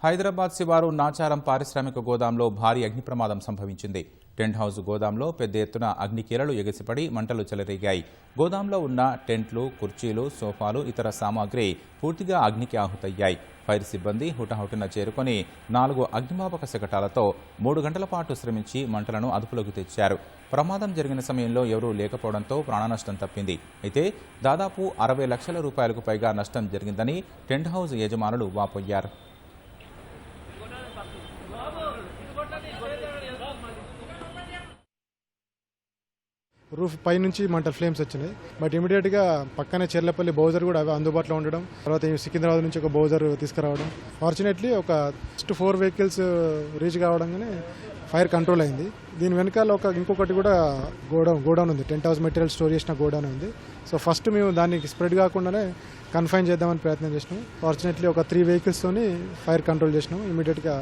హైదరాబాద్ శివారు నాచారం పారిశ్రామిక గోదాంలో భారీ అగ్ని ప్రమాదం సంభవించింది. టెంట్ హౌస్ గోదాంలో పెద్ద ఎత్తున అగ్నికీలలు ఎగిసిపడి మంటలు చెలరేగాయి. గోదాంలో ఉన్న టెంట్లు, కుర్చీలు, సోఫాలు, ఇతర సామాగ్రి పూర్తిగా అగ్నికి ఆహుతయ్యాయి. ఫైర్ సిబ్బంది హుటాహుటిన చేరుకొని 4 అగ్నిమాపక శకటాలతో 3 గంటల పాటు శ్రమించి మంటలను అదుపులోకి తెచ్చారు. ప్రమాదం జరిగిన సమయంలో ఎవరూ లేకపోవడంతో ప్రాణనష్టం తప్పింది. అయితే దాదాపు 60 లక్షల రూపాయలకు పైగా నష్టం జరిగిందని టెంట్ హౌస్ యజమానులు వాపోయారు. రూఫ్ పై నుంచి మంటలు ఫ్లేమ్స్ వచ్చినాయి. బట్ ఇమీడియట్గా పక్కనే చెర్లపల్లి బౌజర్ కూడా అవి అందుబాటులో ఉండడం, తర్వాత సికింద్రాబాద్ నుంచి ఒక బౌజర్ తీసుకురావడం, ఫార్చునేట్లీ ఒక 4 వెహికల్స్ రీచ్ కావడంగానే ఫైర్ కంట్రోల్ అయింది. దీని వెనకాల ఇంకొకటి కూడా గోడౌన్ ఉంది, టెంట్ హౌస్ మెటీరియల్ స్టోర్ చేసిన గోడౌన్ ఉంది. సో ఫస్ట్ మేము దానికి స్ప్రెడ్ కాకుండానే కన్ఫైన్ చేద్దామని ప్రయత్నం చేసినాం. ఫార్చునేట్లీ ఒక 3 వెహికల్స్తోని ఫైర్ కంట్రోల్ చేసినాం ఇమీడియట్గా.